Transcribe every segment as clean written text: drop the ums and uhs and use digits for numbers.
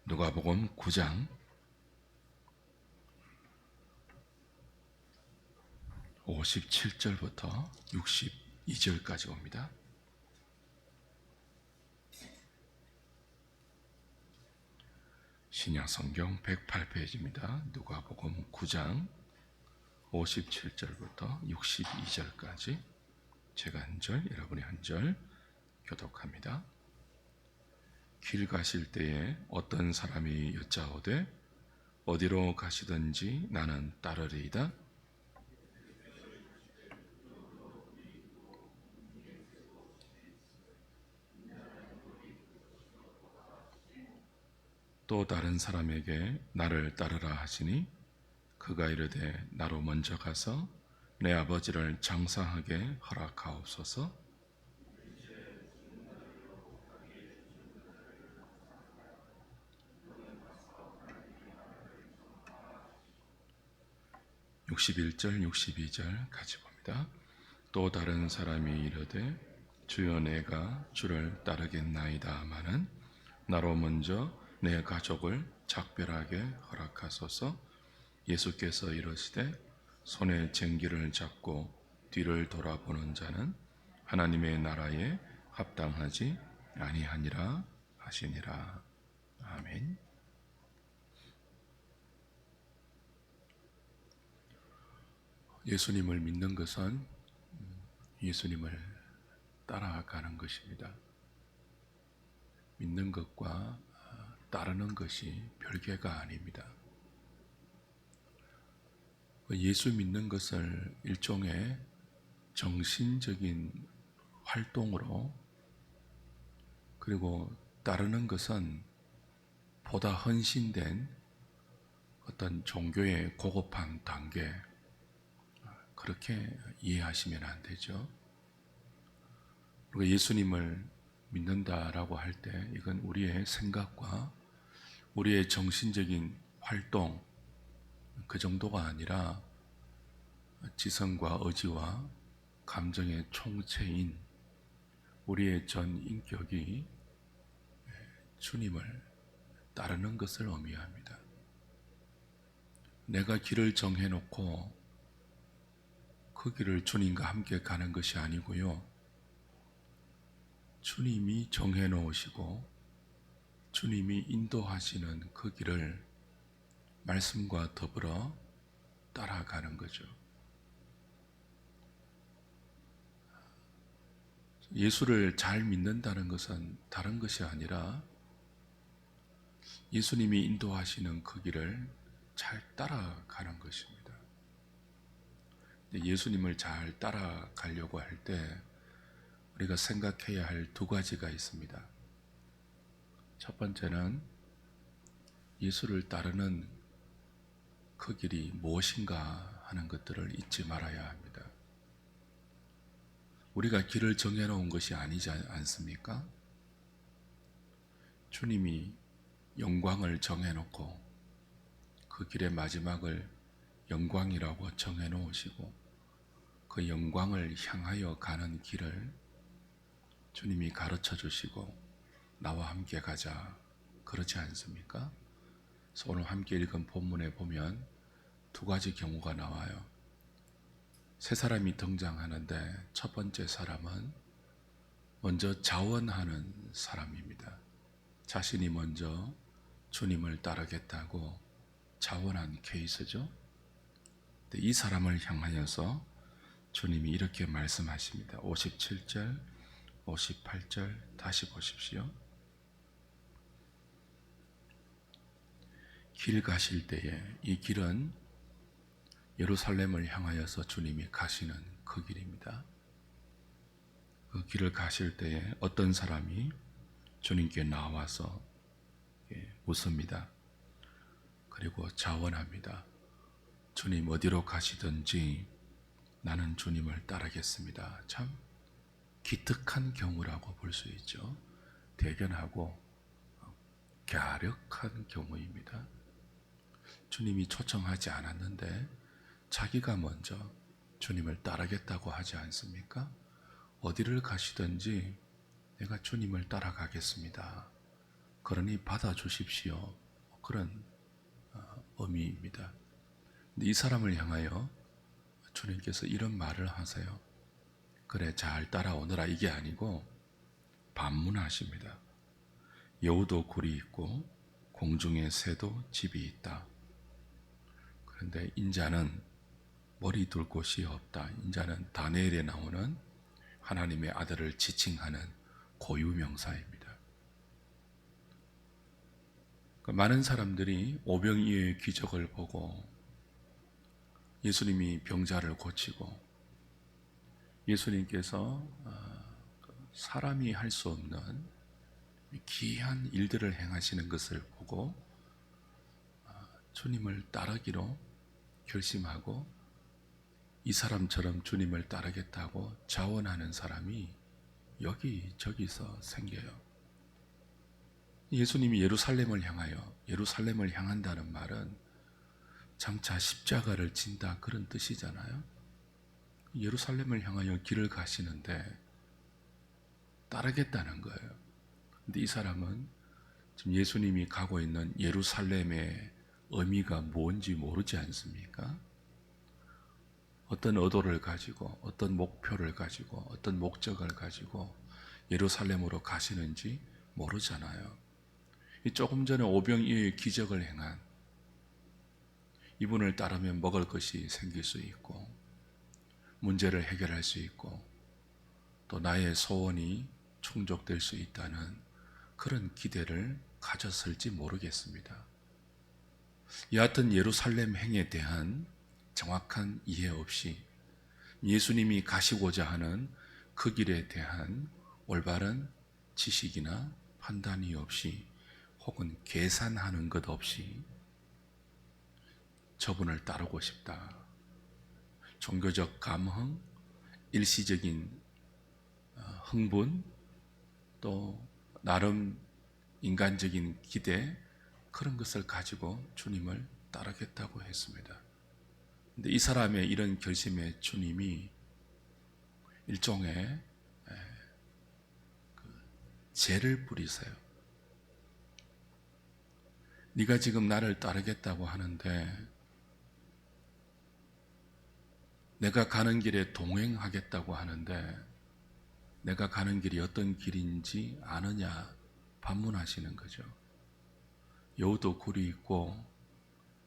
누가복음 9장 57절부터 62절까지 옵니다. 신약성경 108페이지입니다. 누가복음 9장 57절부터 62절까지 제가 한 절, 여러분이 한 절 교독합니다. 길 가실 때에 어떤 사람이 여짜오되 어디로 가시든지 나는 따르리이다. 또 다른 사람에게 나를 따르라 하시니 그가 이르되 나로 먼저 가서 내 아버지를 장사하게 허락하옵소서. 61절 62절 같이 봅니다. 또 다른 사람이 이르되 주여 내가 주를 따르겠나이다마는 나로 먼저 내 가족을 작별하게 허락하소서. 예수께서 이르시되 손에 쟁기를 잡고 뒤를 돌아보는 자는 하나님의 나라에 합당하지 아니하니라 하시니라. 아멘. 예수님을 믿는 것은 예수님을 따라가는 것입니다. 믿는 것과 따르는 것이 별개가 아닙니다. 예수 믿는 것을 일종의 정신적인 활동으로, 그리고 따르는 것은 보다 헌신된 어떤 종교의 고급한 단계, 그렇게 이해하시면 안 되죠. 그리고 예수님을 믿는다라고 할 때 이건 우리의 생각과 우리의 정신적인 활동, 그 정도가 아니라 지성과 의지와 감정의 총체인 우리의 전 인격이 주님을 따르는 것을 의미합니다. 내가 길을 정해놓고 그 길을 주님과 함께 가는 것이 아니고요, 주님이 정해놓으시고 주님이 인도하시는 그 길을 말씀과 더불어 따라가는 거죠. 예수를 잘 믿는다는 것은 다른 것이 아니라 예수님이 인도하시는 그 길을 잘 따라가는 것입니다. 예수님을 잘 따라가려고 할 때 우리가 생각해야 할 두 가지가 있습니다. 첫 번째는 예수를 따르는 그 길이 무엇인가 하는 것들을 잊지 말아야 합니다. 우리가 길을 정해놓은 것이 아니지 않습니까? 주님이 영광을 정해놓고 그 길의 마지막을 영광이라고 정해놓으시고 그 영광을 향하여 가는 길을 주님이 가르쳐 주시고 나와 함께 가자, 그렇지 않습니까? 그래서 오늘 함께 읽은 본문에 보면 두 가지 경우가 나와요. 세 사람이 등장하는데 첫 번째 사람은 먼저 자원하는 사람입니다. 자신이 먼저 주님을 따르겠다고 자원한 케이스죠. 이 사람을 향하여서 주님이 이렇게 말씀하십니다. 57절, 58절 다시 보십시오. 길 가실 때에, 이 길은 예루살렘을 향하여서 주님이 가시는 그 길입니다. 그 길을 가실 때에 어떤 사람이 주님께 나와서 묻습니다. 그리고 자원합니다. 주님 어디로 가시든지 나는 주님을 따르겠습니다. 참 기특한 경우라고 볼 수 있죠. 대견하고 갸륵한 경우입니다. 주님이 초청하지 않았는데 자기가 먼저 주님을 따르겠다고 하지 않습니까? 어디를 가시든지 내가 주님을 따라가겠습니다. 그러니 받아주십시오. 그런 의미입니다. 근데 이 사람을 향하여 주님께서 이런 말을 하세요. 그래, 잘 따라오너라, 이게 아니고 반문하십니다. 여우도 굴이 있고 공중의 새도 집이 있다. 그런데 인자는 머리 둘 곳이 없다. 인자는 다니엘에 나오는 하나님의 아들을 지칭하는 고유명사입니다. 많은 사람들이 오병이어의 기적을 보고 예수님이 병자를 고치고 예수님께서 사람이 할 수 없는 기이한 일들을 행하시는 것을 보고 주님을 따르기로 결심하고 이 사람처럼 주님을 따르겠다고 자원하는 사람이 여기저기서 생겨요. 예수님이 예루살렘을 향한다는 말은 장차 십자가를 진다, 그런 뜻이잖아요. 예루살렘을 향하여 길을 가시는데 따르겠다는 거예요. 근데 이 사람은 지금 예수님이 가고 있는 예루살렘의 의미가 뭔지 모르지 않습니까? 어떤 의도를 가지고, 어떤 목표를 가지고, 어떤 목적을 가지고 예루살렘으로 가시는지 모르잖아요. 조금 전에 오병이어의 기적을 행한 이분을 따르면 먹을 것이 생길 수 있고 문제를 해결할 수 있고 또 나의 소원이 충족될 수 있다는 그런 기대를 가졌을지 모르겠습니다. 여하튼 예루살렘 행에 대한 정확한 이해 없이 예수님이 가시고자 하는 그 길에 대한 올바른 지식이나 판단이 없이 혹은 계산하는 것 없이 저분을 따르고 싶다. 종교적 감흥, 일시적인 흥분, 또 나름 인간적인 기대, 그런 것을 가지고 주님을 따르겠다고 했습니다. 근데 이 사람의 이런 결심에 주님이 일종의 죄를 뿌리세요. 네가 지금 나를 따르겠다고 하는데 내가 가는 길에 동행하겠다고 하는데 내가 가는 길이 어떤 길인지 아느냐 반문하시는 거죠. 여우도 굴이 있고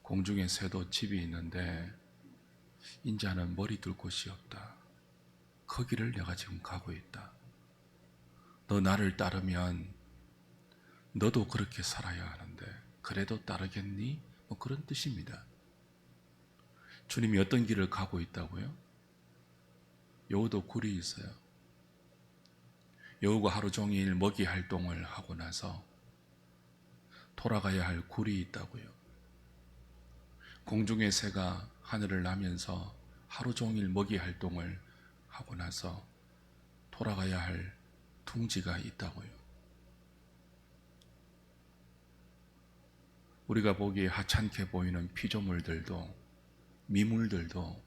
공중에 새도 집이 있는데 인자는 머리 둘 곳이 없다. 그 길을 내가 지금 가고 있다. 너 나를 따르면 너도 그렇게 살아야 하는데 그래도 따르겠니? 뭐 그런 뜻입니다. 주님이 어떤 길을 가고 있다고요? 여우도 굴이 있어요. 여우가 하루 종일 먹이 활동을 하고 나서 돌아가야 할 굴이 있다고요. 공중의 새가 하늘을 나면서 하루 종일 먹이 활동을 하고 나서 돌아가야 할 둥지가 있다고요. 우리가 보기에 하찮게 보이는 피조물들도 미물들도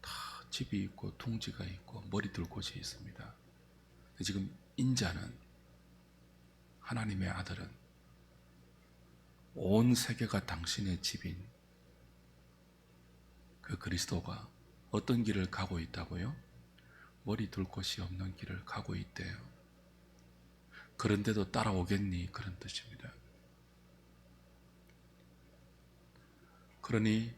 다 집이 있고 둥지가 있고 머리 둘 곳이 있습니다. 지금 인자는, 하나님의 아들은 온 세계가 당신의 집인 그 그리스도가 어떤 길을 가고 있다고요? 머리 둘 곳이 없는 길을 가고 있대요. 그런데도 따라오겠니? 그런 뜻입니다. 그러니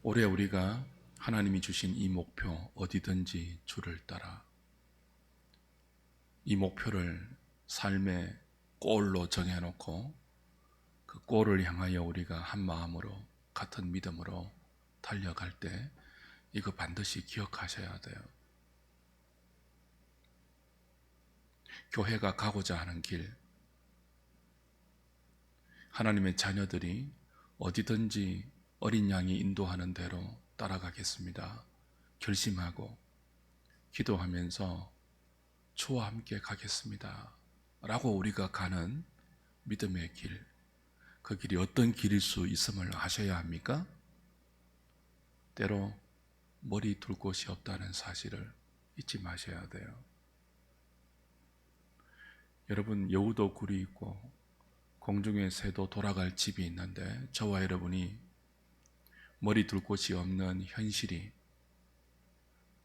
올해 우리가 하나님이 주신 이 목표, 어디든지 주를 따라, 이 목표를 삶의 골로 정해놓고 그 골을 향하여 우리가 한 마음으로 같은 믿음으로 달려갈 때 이거 반드시 기억하셔야 돼요. 교회가 가고자 하는 길, 하나님의 자녀들이 어디든지 어린 양이 인도하는 대로 따라가겠습니다. 결심하고 기도하면서 주와 함께 가겠습니다. 라고 우리가 가는 믿음의 길, 그 길이 어떤 길일 수 있음을 아셔야 합니까? 때로 머리 둘 곳이 없다는 사실을 잊지 마셔야 돼요. 여러분, 여우도 굴이 있고 공중의 새도 돌아갈 집이 있는데 저와 여러분이 머리 둘 곳이 없는 현실이,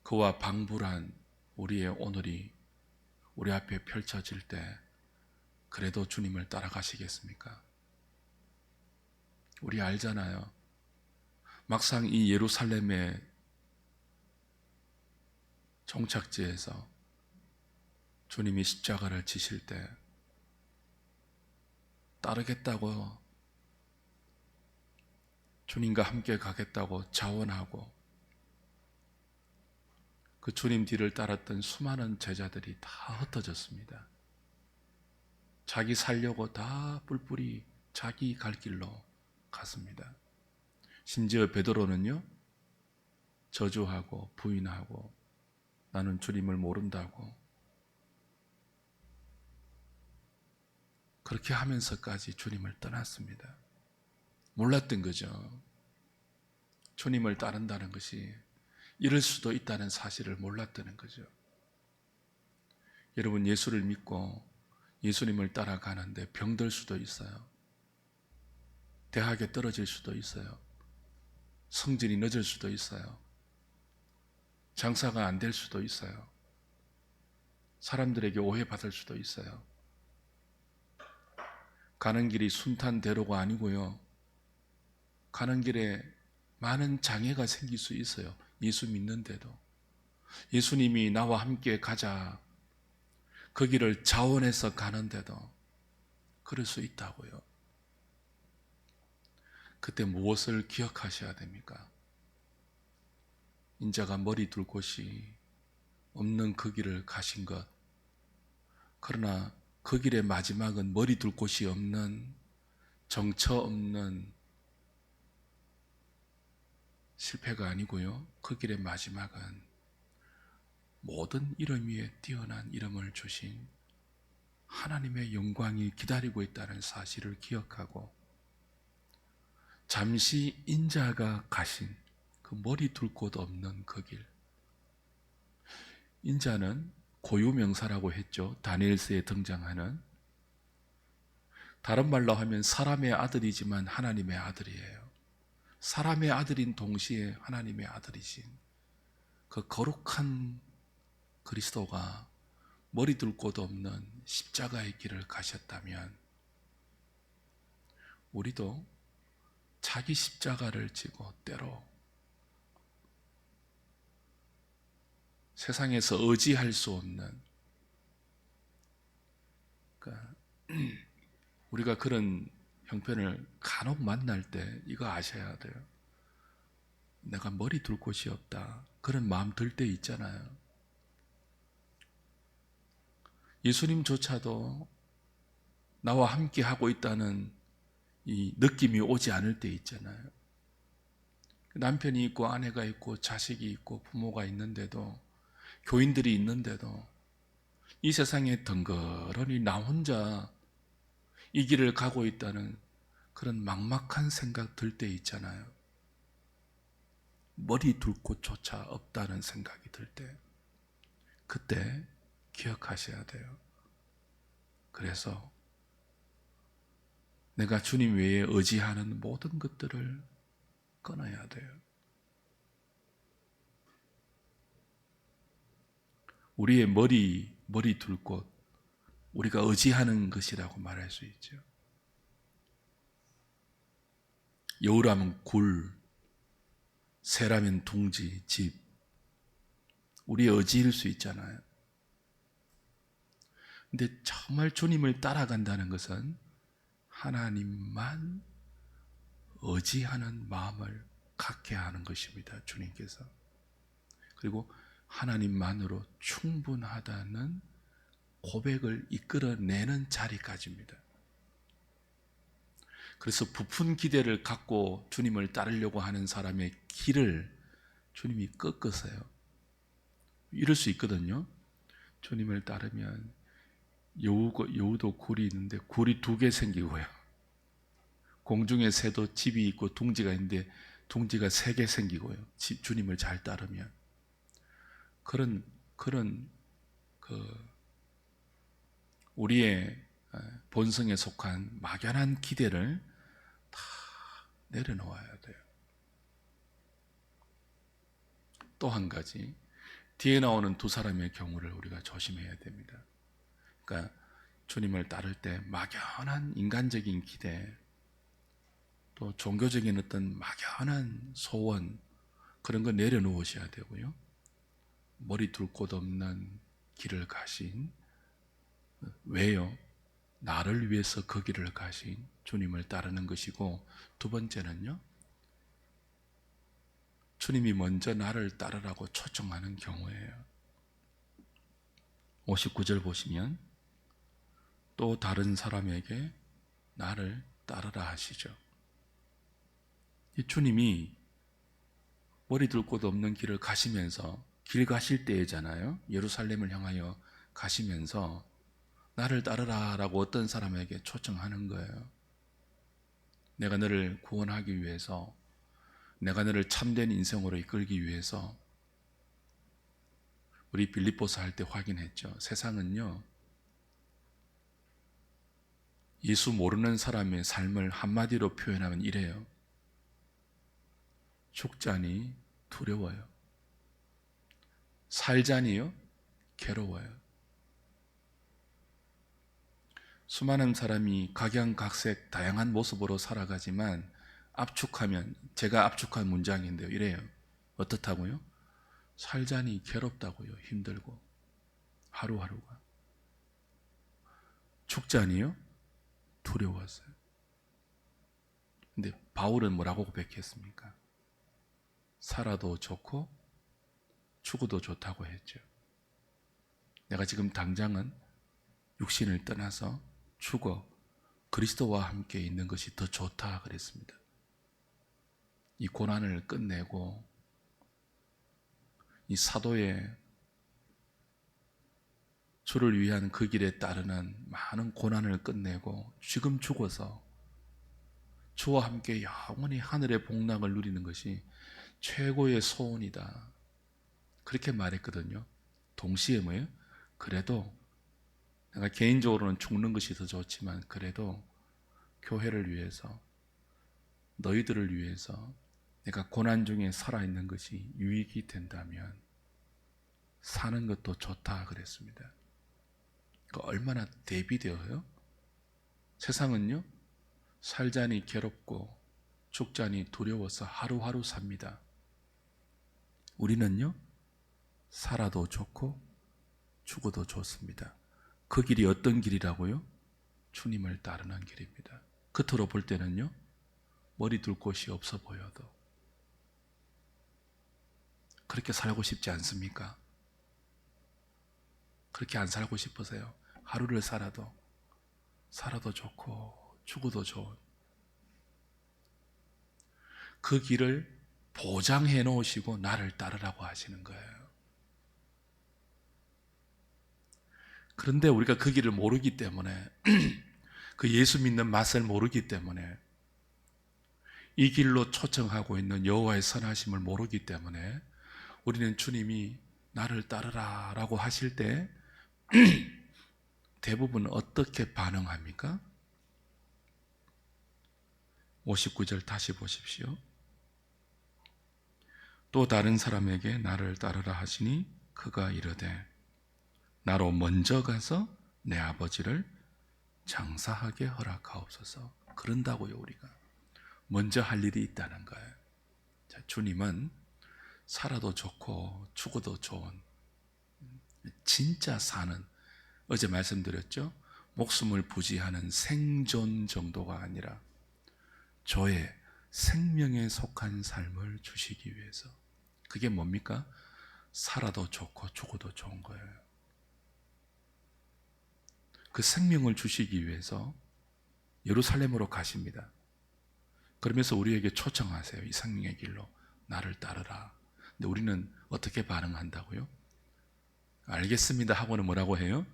그와 방불한 우리의 오늘이 우리 앞에 펼쳐질 때 그래도 주님을 따라가시겠습니까? 우리 알잖아요. 막상 이 예루살렘의 종착지에서 주님이 십자가를 지실 때 따르겠다고, 주님과 함께 가겠다고 자원하고 그 주님 뒤를 따랐던 수많은 제자들이 다 흩어졌습니다. 자기 살려고 다 뿔뿔이 자기 갈 길로 갔습니다. 심지어 베드로는요, 저주하고 부인하고 나는 주님을 모른다고 그렇게 하면서까지 주님을 떠났습니다. 몰랐던 거죠. 주님을 따른다는 것이 이럴 수도 있다는 사실을 몰랐다는 거죠. 여러분, 예수를 믿고 예수님을 따라가는데 병들 수도 있어요. 대학에 떨어질 수도 있어요. 성질이 늦을 수도 있어요. 장사가 안 될 수도 있어요. 사람들에게 오해받을 수도 있어요. 가는 길이 순탄대로가 아니고요. 가는 길에 많은 장애가 생길 수 있어요. 예수 믿는데도. 예수님이 나와 함께 가자, 그 길을 자원해서 가는데도 그럴 수 있다고요. 그때 무엇을 기억하셔야 됩니까? 인자가 머리 둘 곳이 없는 그 길을 가신 것, 그러나 그 길의 마지막은 머리 둘 곳이 없는, 정처 없는 실패가 아니고요. 그 길의 마지막은 모든 이름 위에 뛰어난 이름을 주신 하나님의 영광이 기다리고 있다는 사실을 기억하고, 잠시 인자가 가신 그 머리 둘 곳 없는 그 길, 인자는 고유명사라고 했죠. 다니엘서에 등장하는, 다른 말로 하면 사람의 아들이지만 하나님의 아들이에요. 사람의 아들인 동시에 하나님의 아들이신 그 거룩한 그리스도가 머리 둘 곳 없는 십자가의 길을 가셨다면 우리도 자기 십자가를 지고 때로 세상에서 의지할 수 없는, 그러니까 우리가 그런 형편을 간혹 만날 때 이거 아셔야 돼요. 내가 머리 둘 곳이 없다, 그런 마음 들 때 있잖아요. 예수님조차도 나와 함께 하고 있다는 이 느낌이 오지 않을 때 있잖아요. 남편이 있고 아내가 있고 자식이 있고 부모가 있는데도, 교인들이 있는데도 이 세상에 덩그러니 나 혼자 이 길을 가고 있다는 그런 막막한 생각 들 때 있잖아요. 머리 둘 곳조차 없다는 생각이 들 때, 그때 기억하셔야 돼요. 그래서 내가 주님 외에 의지하는 모든 것들을 끊어야 돼요. 우리의 머리 둘 곳, 우리가 의지하는 것이라고 말할 수 있죠. 여우라면 굴, 새라면 둥지, 집, 우리의 의지일 수 있잖아요. 근데 정말 주님을 따라간다는 것은 하나님만 의지하는 마음을 갖게 하는 것입니다. 주님께서. 그리고 하나님만으로 충분하다는 고백을 이끌어내는 자리까지입니다. 그래서 부푼 기대를 갖고 주님을 따르려고 하는 사람의 길을 주님이 꺾으세요. 이럴 수 있거든요. 주님을 따르면 여우도 굴이 있는데 굴이 2개 생기고요. 공중의 새도 집이 있고 둥지가 있는데 둥지가 3개 생기고요. 주님을 잘 따르면. 그런 그 우리의 본성에 속한 막연한 기대를 다 내려놓아야 돼요. 또 한 가지, 뒤에 나오는 두 사람의 경우를 우리가 조심해야 됩니다. 그러니까 주님을 따를 때 막연한 인간적인 기대, 또 종교적인 어떤 막연한 소원, 그런 거 내려놓으셔야 되고요. 머리 둘 곳 없는 길을 가신, 왜요? 나를 위해서 그 길을 가신 주님을 따르는 것이고, 두 번째는요, 주님이 먼저 나를 따르라고 초청하는 경우예요. 59절 보시면 또 다른 사람에게 나를 따르라 하시죠. 이 주님이 머리 둘 곳 없는 길을 가시면서, 길 가실 때잖아요. 예루살렘을 향하여 가시면서 나를 따르라 라고 어떤 사람에게 초청하는 거예요. 내가 너를 구원하기 위해서, 내가 너를 참된 인생으로 이끌기 위해서. 우리 빌립보서 할 때 확인했죠. 세상은요, 예수 모르는 사람의 삶을 한마디로 표현하면 이래요. 죽자니 두려워요. 살자니요 괴로워요. 수많은 사람이 각양각색 다양한 모습으로 살아가지만 압축하면, 제가 압축한 문장인데요, 이래요. 어떻다고요? 살자니 괴롭다고요. 힘들고 하루하루가. 죽자니요 두려웠어요. 근데 바울은 뭐라고 고백했습니까? 살아도 좋고 죽어도 좋다고 했죠. 내가 지금 당장은 육신을 떠나서 죽어 그리스도와 함께 있는 것이 더 좋다 그랬습니다. 이 고난을 끝내고, 이 사도의 주를 위한 그 길에 따르는 많은 고난을 끝내고 지금 죽어서 주와 함께 영원히 하늘의 복락을 누리는 것이 최고의 소원이다, 그렇게 말했거든요. 동시에 뭐예요? 그래도 내가 개인적으로는 죽는 것이 더 좋지만, 그래도 교회를 위해서, 너희들을 위해서 내가 고난 중에 살아있는 것이 유익이 된다면 사는 것도 좋다 그랬습니다. 그러니까 얼마나 대비되어요? 세상은요, 살자니 괴롭고 죽자니 두려워서 하루하루 삽니다. 우리는요, 살아도 좋고 죽어도 좋습니다. 그 길이 어떤 길이라고요? 주님을 따르는 길입니다. 겉으로 볼 때는요, 머리 둘 곳이 없어 보여도 그렇게 살고 싶지 않습니까? 그렇게 안 살고 싶으세요? 하루를 살아도 좋고 죽어도 좋은 그 길을 보장해 놓으시고 나를 따르라고 하시는 거예요. 그런데 우리가 그 길을 모르기 때문에, 그 예수 믿는 맛을 모르기 때문에, 이 길로 초청하고 있는 여호와의 선하심을 모르기 때문에, 우리는 주님이 나를 따르라 라고 하실 때 대부분 어떻게 반응합니까? 59절 다시 보십시오. 또 다른 사람에게 나를 따르라 하시니 그가 이르되 나로 먼저 가서 내 아버지를 장사하게 허락하옵소서. 그런다고요. 우리가 먼저 할 일이 있다는 거예요. 자, 주님은 살아도 좋고 죽어도 좋은, 진짜 사는, 어제 말씀드렸죠, 목숨을 부지하는 생존 정도가 아니라 저의 생명에 속한 삶을 주시기 위해서. 그게 뭡니까? 살아도 좋고 죽어도 좋은 거예요. 그 생명을 주시기 위해서 예루살렘으로 가십니다. 그러면서 우리에게 초청하세요. 이 생명의 길로 나를 따르라. 근데 우리는 어떻게 반응한다고요? 알겠습니다 하고는 뭐라고 해요?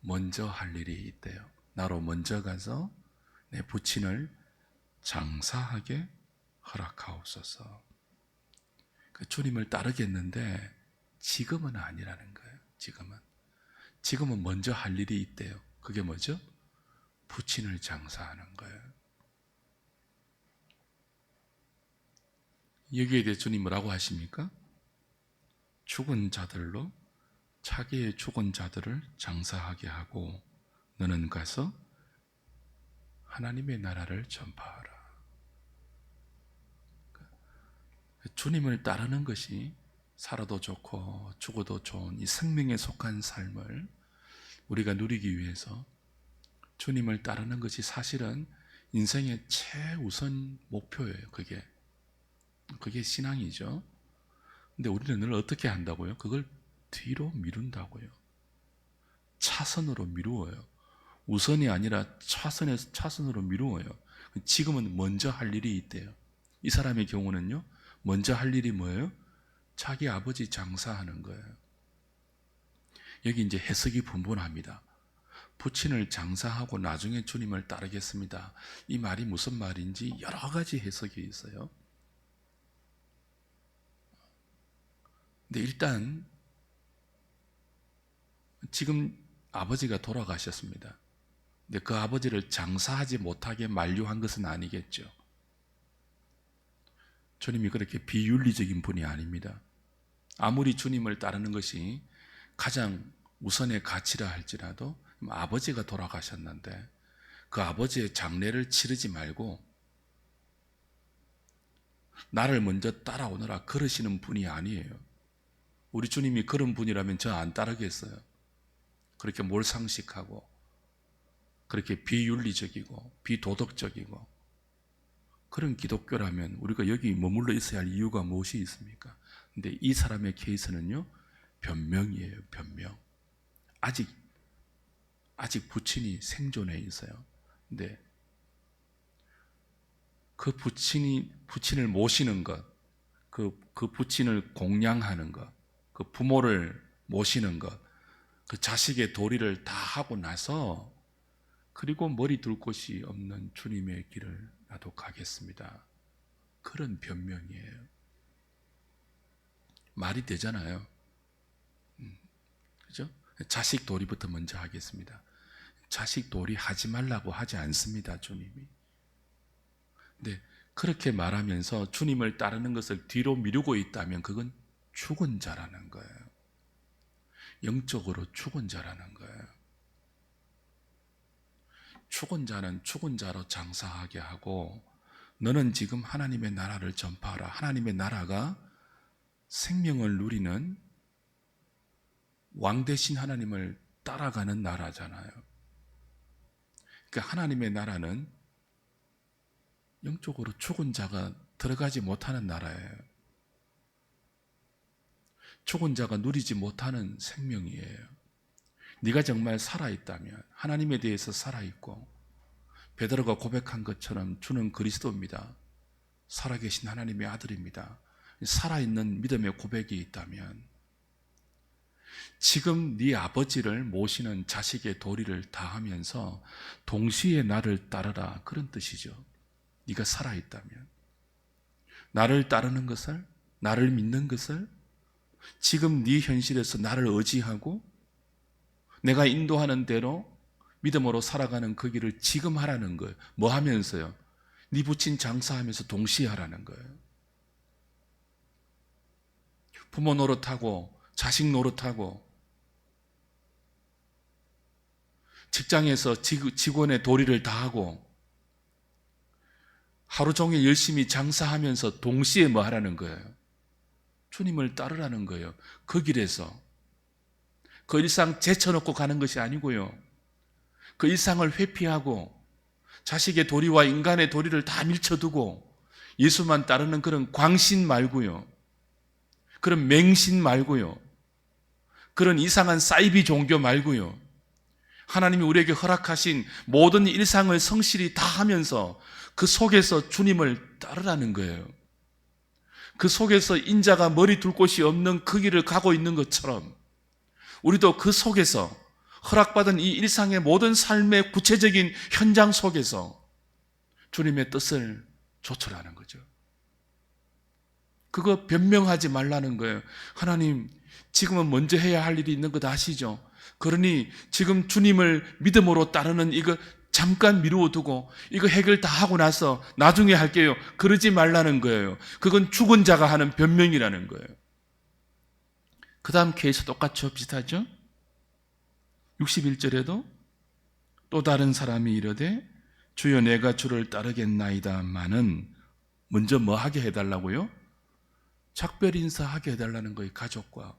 먼저 할 일이 있대요. 나로 먼저 가서 내 부친을 장사하게 허락하옵소서. 그 주님을 따르겠는데 지금은 아니라는 거예요. 지금은 지금은 먼저 할 일이 있대요. 그게 뭐죠? 부친을 장사하는 거예요. 여기에 대해 주님 뭐라고 하십니까? 죽은 자들로 자기의 죽은 자들을 장사하게 하고 너는 가서 하나님의 나라를 전파하라. 주님을 따르는 것이 살아도 좋고 죽어도 좋은 이 생명에 속한 삶을 우리가 누리기 위해서 주님을 따르는 것이 사실은 인생의 최우선 목표예요. 그게 신앙이죠. 근데 우리는 늘 어떻게 한다고요? 그걸 뒤로 미룬다고요. 차선으로 미루어요. 우선이 아니라 차선으로 미루어요. 지금은 먼저 할 일이 있대요. 이 사람의 경우는요, 먼저 할 일이 뭐예요? 자기 아버지 장사하는 거예요. 여기 이제 해석이 분분합니다. 부친을 장사하고 나중에 주님을 따르겠습니다. 이 말이 무슨 말인지 여러 가지 해석이 있어요. 근데 일단 지금 아버지가 돌아가셨습니다. 근데 그 아버지를 장사하지 못하게 만류한 것은 아니겠죠. 주님이 그렇게 비윤리적인 분이 아닙니다. 아무리 주님을 따르는 것이 가장 우선의 가치라 할지라도 아버지가 돌아가셨는데 그 아버지의 장례를 치르지 말고 나를 먼저 따라오너라 그러시는 분이 아니에요. 우리 주님이 그런 분이라면 저 안 따르겠어요. 그렇게 몰상식하고 그렇게 비윤리적이고 비도덕적이고 그런 기독교라면 우리가 여기 머물러 있어야 할 이유가 무엇이 있습니까? 근데 이 사람의 케이스는요, 변명이에요, 변명. 아직 부친이 생존해 있어요. 근데 그 부친을 모시는 것, 그 부친을 공양하는 것, 그 부모를 모시는 것, 그 자식의 도리를 다 하고 나서 그리고 머리 둘 곳이 없는 주님의 길을 나도 가겠습니다. 그런 변명이에요. 말이 되잖아요. 그죠? 자식 도리부터 먼저 하겠습니다. 자식 도리 하지 말라고 하지 않습니다, 주님이. 근데 그렇게 말하면서 주님을 따르는 것을 뒤로 미루고 있다면 그건 죽은 자라는 거예요. 영적으로 죽은 자라는 거예요. 죽은 자는 죽은 자로 장사하게 하고 너는 지금 하나님의 나라를 전파하라. 하나님의 나라가 생명을 누리는 왕 대신 하나님을 따라가는 나라잖아요. 그러니까 하나님의 나라는 영적으로 죽은 자가 들어가지 못하는 나라예요. 죽은 자가 누리지 못하는 생명이에요. 네가 정말 살아있다면 하나님에 대해서 살아있고 베드로가 고백한 것처럼 주는 그리스도입니다. 살아계신 하나님의 아들입니다. 살아있는 믿음의 고백이 있다면 지금 네 아버지를 모시는 자식의 도리를 다하면서 동시에 나를 따르라 그런 뜻이죠. 네가 살아있다면 나를 따르는 것을, 나를 믿는 것을 지금 네 현실에서 나를 의지하고 내가 인도하는 대로 믿음으로 살아가는 그 길을 지금 하라는 거예요. 뭐 하면서요? 네 부친 장사하면서 동시에 하라는 거예요. 부모 노릇하고 자식 노릇하고 직장에서 직원의 도리를 다하고 하루 종일 열심히 장사하면서 동시에 뭐 하라는 거예요? 주님을 따르라는 거예요. 그 길에서 그 일상 제쳐놓고 가는 것이 아니고요. 그 일상을 회피하고 자식의 도리와 인간의 도리를 다 밀쳐두고 예수만 따르는 그런 광신 말고요. 그런 맹신 말고요. 그런 이상한 사이비 종교 말고요. 하나님이 우리에게 허락하신 모든 일상을 성실히 다 하면서 그 속에서 주님을 따르라는 거예요. 그 속에서 인자가 머리 둘 곳이 없는 그 길을 가고 있는 것처럼 우리도 그 속에서 허락받은 이 일상의 모든 삶의 구체적인 현장 속에서 주님의 뜻을 조철하는 거죠. 그거 변명하지 말라는 거예요. 하나님, 지금은 먼저 해야 할 일이 있는 것 아시죠? 그러니 지금 주님을 믿음으로 따르는 이거 잠깐 미루어 두고 이거 해결 다 하고 나서 나중에 할게요. 그러지 말라는 거예요. 그건 죽은 자가 하는 변명이라는 거예요. 그 다음 케이스 똑같죠? 비슷하죠? 61절에도 또 다른 사람이 이르되 주여 내가 주를 따르겠나이다마는 먼저 뭐 하게 해달라고요? 작별 인사하게 해달라는 거예요. 가족과.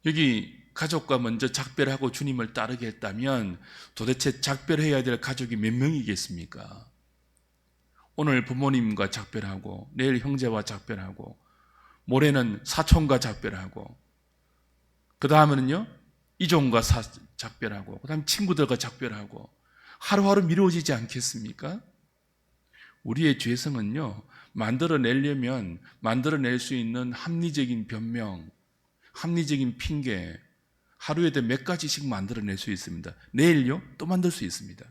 여기 가족과 먼저 작별하고 주님을 따르게 했다면 도대체 작별해야 될 가족이 몇 명이겠습니까? 오늘 부모님과 작별하고 내일 형제와 작별하고 모레는 사촌과 작별하고 그 다음에는요 이종과 작별하고 그 다음 친구들과 작별하고 하루하루 미뤄지지 않겠습니까? 우리의 죄성은요 만들어내려면 만들어낼 수 있는 합리적인 변명, 합리적인 핑계 하루에도 몇 가지씩 만들어낼 수 있습니다. 내일요 또 만들 수 있습니다.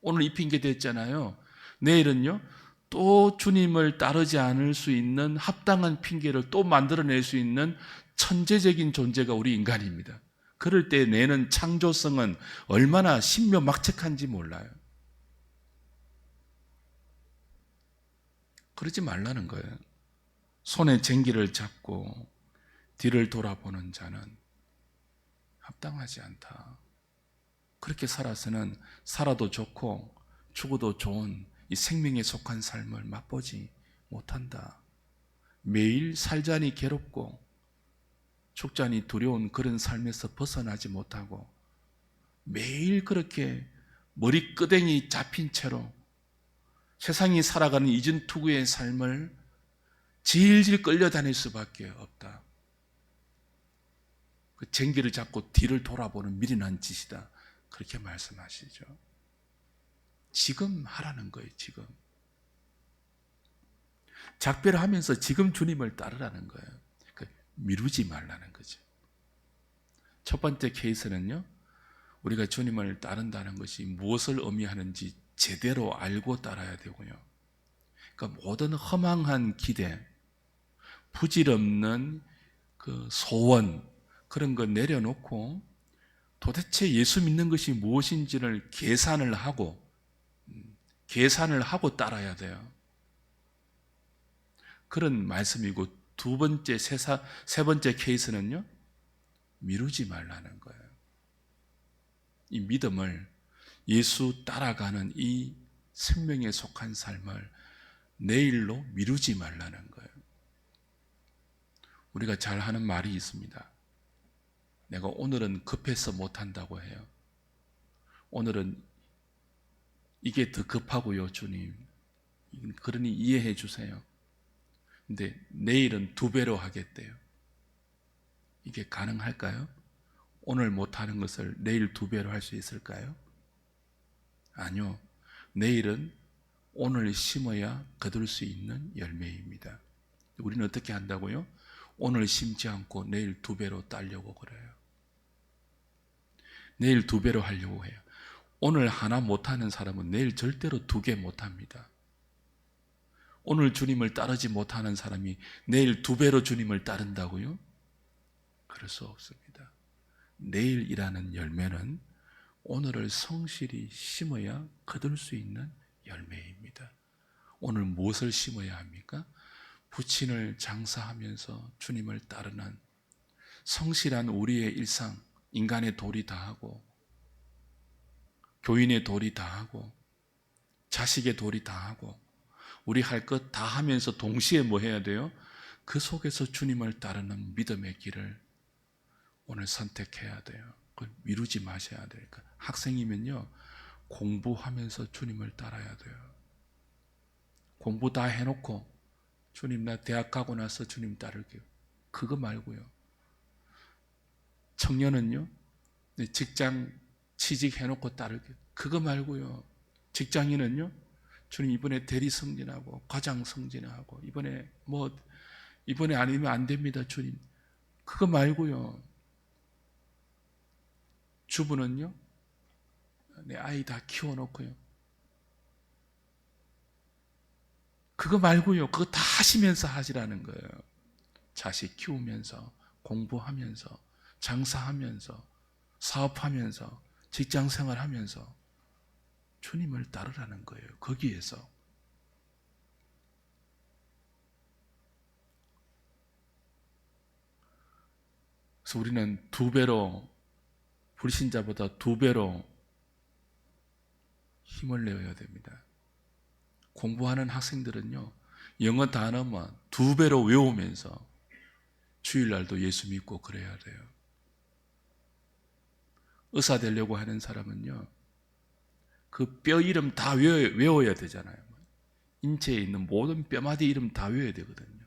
오늘 이 핑계 됐잖아요. 내일은요 또 주님을 따르지 않을 수 있는 합당한 핑계를 또 만들어낼 수 있는 천재적인 존재가 우리 인간입니다. 그럴 때 내는 창조성은 얼마나 신묘막측한지 몰라요. 그러지 말라는 거예요. 손에 쟁기를 잡고 뒤를 돌아보는 자는 합당하지 않다. 그렇게 살아서는 살아도 좋고 죽어도 좋은 이 생명에 속한 삶을 맛보지 못한다. 매일 살자니 괴롭고 죽자니 두려운 그런 삶에서 벗어나지 못하고 매일 그렇게 머리끄댕이 잡힌 채로 세상이 살아가는 이중투구의 삶을 질질 끌려다닐 수밖에 없다. 그 쟁기를 잡고 뒤를 돌아보는 미련한 짓이다. 그렇게 말씀하시죠. 지금 하라는 거예요. 지금. 작별을 하면서 지금 주님을 따르라는 거예요. 미루지 말라는 거죠. 첫 번째 케이스는요. 우리가 주님을 따른다는 것이 무엇을 의미하는지 제대로 알고 따라야 되고요. 그러니까 모든 허망한 기대, 부질없는 그 소원 그런 거 내려놓고 도대체 예수 믿는 것이 무엇인지를 계산을 하고 따라야 돼요. 그런 말씀이고 두 번째, 세 번째 케이스는요, 미루지 말라는 거예요. 이 믿음을 예수 따라가는 이 생명에 속한 삶을 내일로 미루지 말라는 거예요. 우리가 잘 하는 말이 있습니다. 내가 오늘은 급해서 못한다고 해요. 오늘은 이게 더 급하고요, 주님. 그러니 이해해 주세요. 근데 내일은 2배로 하겠대요. 이게 가능할까요? 오늘 못하는 것을 내일 2배로 할 수 있을까요? 아니요. 내일은 오늘 심어야 거둘 수 있는 열매입니다. 우리는 어떻게 한다고요? 오늘 심지 않고 내일 2배로 따려고 그래요. 내일 2배로 하려고 해요. 오늘 하나 못하는 사람은 내일 절대로 2개 못합니다. 오늘 주님을 따르지 못하는 사람이 내일 2배로 주님을 따른다고요? 그럴 수 없습니다. 내일이라는 열매는 오늘을 성실히 심어야 거둘 수 있는 열매입니다. 오늘 무엇을 심어야 합니까? 부친을 장사하면서 주님을 따르는 성실한 우리의 일상, 인간의 도리 다하고 교인의 도리 다하고 자식의 도리 다하고 우리 할 것 다 하면서 동시에 뭐 해야 돼요? 그 속에서 주님을 따르는 믿음의 길을 오늘 선택해야 돼요. 그걸 미루지 마셔야 돼요. 학생이면요 공부하면서 주님을 따라야 돼요. 공부 다 해놓고 주님 나 대학 가고 나서 주님 따를게요. 그거 말고요. 청년은요 직장 취직해놓고 따를게요. 그거 말고요. 직장인은요 주님 이번에 대리 승진하고 과장 승진하고 이번에 아니면 안 됩니다 주님. 그거 말고요. 주부는요 내 아이 다 키워놓고요. 그거 말고요. 그거 다 하시면서 하시라는 거예요. 자식 키우면서 공부하면서 장사하면서, 사업하면서, 직장생활하면서 주님을 따르라는 거예요. 거기에서. 그래서 우리는 두 배로, 불신자보다 두 배로 힘을 내어야 됩니다. 공부하는 학생들은요, 영어 단어만 두 배로 외우면서 주일날도 예수 믿고 그래야 돼요. 의사 되려고 하는 사람은요, 그 뼈 이름 다 외워야 되잖아요. 인체에 있는 모든 뼈마디 이름 다 외워야 되거든요.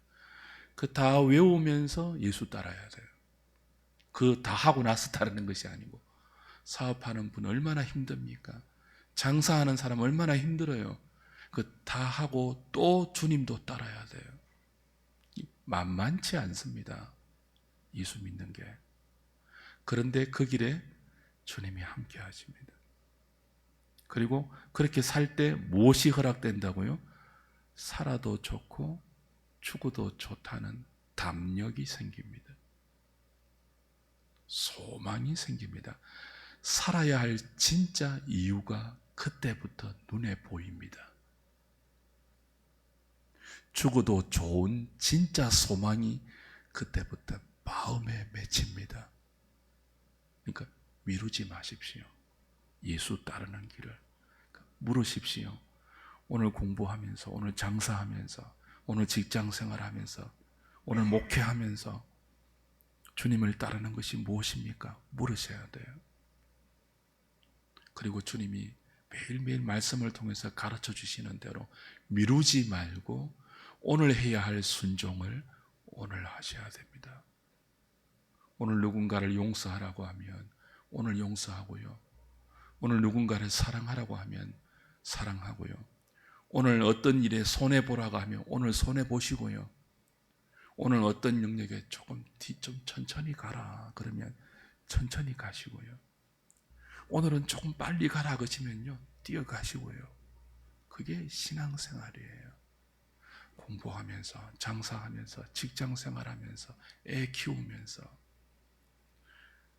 그 다 외우면서 예수 따라야 돼요. 그 다 하고 나서 따르는 것이 아니고. 사업하는 분 얼마나 힘듭니까? 장사하는 사람 얼마나 힘들어요. 그 다 하고 또 주님도 따라야 돼요. 만만치 않습니다. 예수 믿는 게. 그런데 그 길에 주님이 함께 하십니다. 그리고 그렇게 살 때 무엇이 허락된다고요? 살아도 좋고 죽어도 좋다는 담력이 생깁니다. 소망이 생깁니다. 살아야 할 진짜 이유가 그때부터 눈에 보입니다. 죽어도 좋은 진짜 소망이 그때부터 마음에 맺힙니다. 그러니까 미루지 마십시오. 예수 따르는 길을 물으십시오. 오늘 공부하면서, 오늘 장사하면서, 오늘 직장생활하면서, 오늘 목회하면서 주님을 따르는 것이 무엇입니까? 물으셔야 돼요. 그리고 주님이 매일매일 말씀을 통해서 가르쳐 주시는 대로 미루지 말고 오늘 해야 할 순종을 오늘 하셔야 됩니다. 오늘 누군가를 용서하라고 하면 오늘 용서하고요. 오늘 누군가를 사랑하라고 하면 사랑하고요. 오늘 어떤 일에 손해보라고 하면 오늘 손해보시고요. 오늘 어떤 영역에 좀 천천히 가라 그러면 천천히 가시고요. 오늘은 조금 빨리 가라 그러시면요, 뛰어가시고요. 그게 신앙생활이에요. 공부하면서, 장사하면서, 직장생활하면서, 애 키우면서,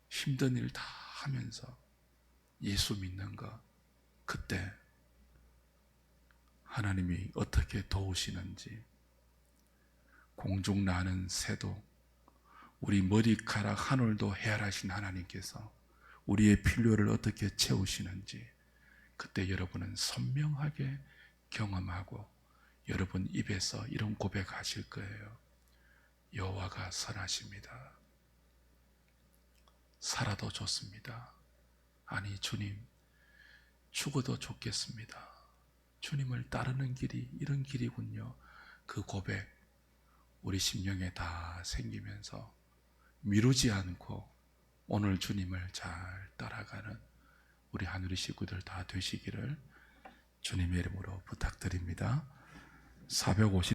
힘든 일 다 하면서 예수 믿는 거, 그때 하나님이 어떻게 도우시는지, 공중 나는 새도, 우리 머리카락 한 올도 헤아라신 하나님께서 우리의 필요를 어떻게 채우시는지 그때 여러분은 선명하게 경험하고 여러분 입에서 이런 고백하실 거예요. 여호와가 선하십니다. 살아도 좋습니다. 아니 주님, 죽어도 좋겠습니다. 주님을 따르는 길이 이런 길이군요. 그 고백 우리 심령에 다 생기면서 미루지 않고 오늘 주님을 잘 따라가는 우리 하늘의 식구들 다 되시기를 주님의 이름으로 부탁드립니다. 450